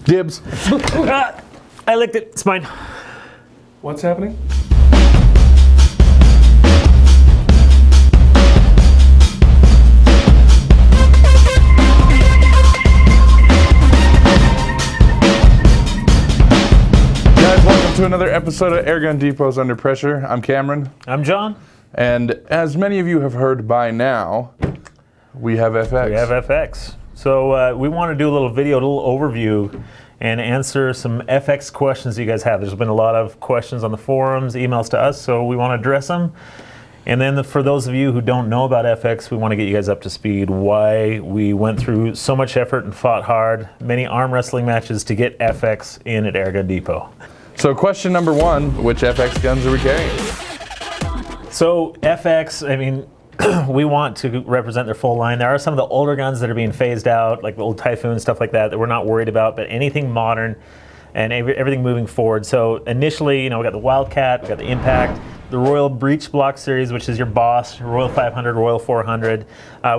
Dibs. I licked it. It's mine. What's happening? Guys, welcome to another episode of Airgun Depots Under Pressure. I'm Cameron. I'm John. And as many of you have heard by now, we have FX. We have FX. So we want to do a little video, a little overview, and answer some FX questions you guys have. There's been a lot of questions on the forums, emails to us, so we want to address them. And then for those of you who don't know about FX, we want to get you guys up to speed, why we went through so much effort and fought hard, many arm wrestling matches to get FX in at Airgun Depot. So question number one, which FX guns are we carrying? So FX, I mean, we want to represent their full line. There are some of the older guns that are being phased out, like the old Typhoon, stuff like that we're not worried about, but anything modern and everything moving forward. So initially, we got the Wildcat, we got the Impact, the Royal Breech Block series, which is your boss, Royal 500, Royal 400.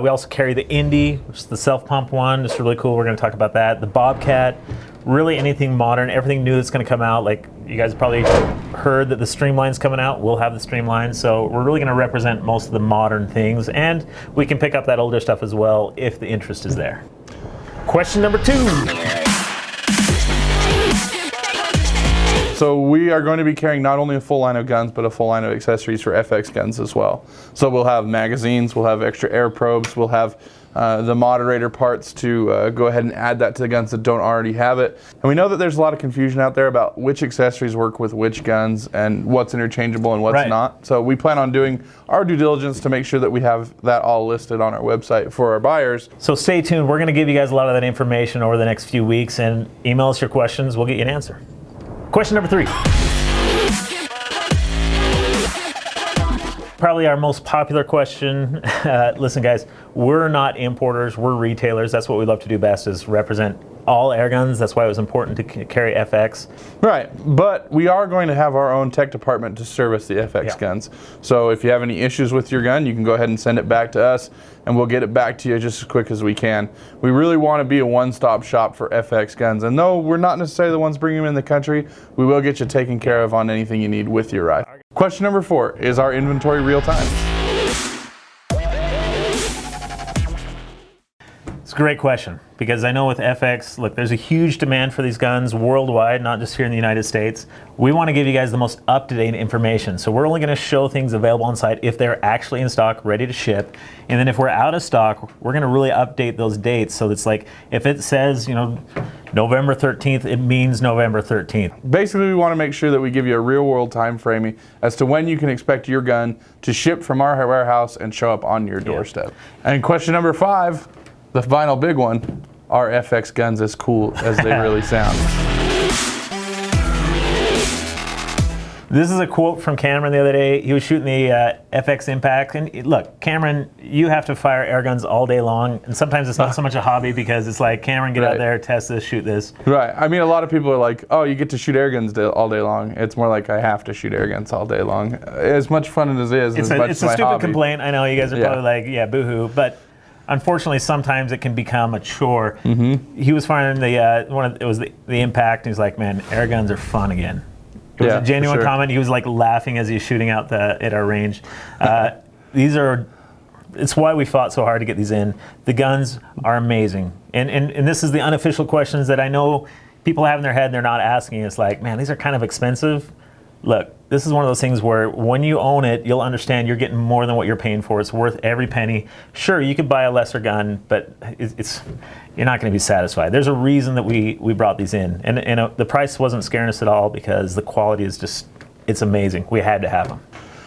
We also carry the Indy, which is the self-pump one. It's really cool. We're going to talk about that. The Bobcat, really anything modern, everything new that's going to come out. Like you guys probably heard that the Streamline's coming out. We'll have the Streamline. So we're really going to represent most of the modern things. And we can pick up that older stuff as well if the interest is there. Question number two. So we are going to be carrying not only a full line of guns, but a full line of accessories for FX guns as well. So we'll have magazines, we'll have extra air probes, we'll have the moderator parts to go ahead and add that to the guns that don't already have it. And we know that there's a lot of confusion out there about which accessories work with which guns and what's interchangeable and what's not. So we plan on doing our due diligence to make sure that we have that all listed on our website for our buyers. So stay tuned. We're going to give you guys a lot of that information over the next few weeks, and email us your questions. We'll get you an answer. Question number three. Probably our most popular question. Listen, guys, we're not importers, we're retailers. That's what we love to do best, is represent all air guns. That's why it was important to carry FX. Right, but we are going to have our own tech department to service the FX guns. So if you have any issues with your gun, you can go ahead and send it back to us, and we'll get it back to you just as quick as we can. We really want to be a one-stop shop for FX guns, and though we're not necessarily the ones bringing them in the country, we will get you taken care of on anything you need with your rifle. Question number four, is our inventory real time? It's a great question, because I know with FX, look, there's a huge demand for these guns worldwide, not just here in the United States. We want to give you guys the most up-to-date information. So we're only going to show things available on site if they're actually in stock, ready to ship. And then if we're out of stock, we're going to really update those dates. So it's like, if it says, November 13th, it means November 13th. Basically, we want to make sure that we give you a real-world time frame as to when you can expect your gun to ship from our warehouse and show up on your doorstep. And question number five, the final big one, are FX guns as cool as they really sound? This is a quote from Cameron the other day. He was shooting the FX Impact. And look, Cameron, you have to fire air guns all day long. And sometimes it's not so much a hobby, because it's like, Cameron, get out there, test this, shoot this. Right. I mean, a lot of people are like, oh, you get to shoot air guns all day long. It's more like, I have to shoot air guns all day long. As much fun as it is, it's a stupid complaint. I know you guys are probably like, yeah, boo-hoo. But unfortunately, sometimes it can become a chore. He was firing the Impact, and he's like, man, air guns are fun again. It was a genuine comment. He was like laughing as he's shooting out at our range. It's why we fought so hard to get these in. The guns are amazing. And this is the unofficial questions that I know people have in their head and they're not asking. It's like, man, these are kind of expensive. Look, this is one of those things where when you own it, you'll understand you're getting more than what you're paying for. It's worth every penny. Sure, you could buy a lesser gun, but you're not going to be satisfied. There's a reason that we brought these in. And the price wasn't scaring us at all, because the quality is just, it's amazing. We had to have them.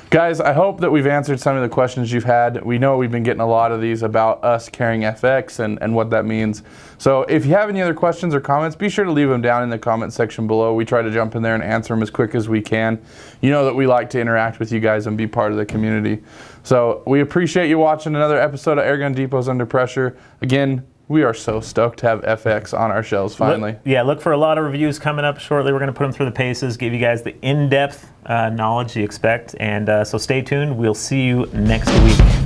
Guys, I hope that we've answered some of the questions you've had. We know we've been getting a lot of these about us carrying FX and what that means. So if you have any other questions or comments, be sure to leave them down in the comment section below. We try to jump in there and answer them as quick as we can. You know that we like to interact with you guys and be part of the community. So we appreciate you watching another episode of Airgun Depots Under Pressure. Again, We are so stoked to have FX on our shelves finally. Look for a lot of reviews coming up shortly. We're going to put them through the paces, give you guys the in-depth knowledge you expect. And so stay tuned. We'll see you next week.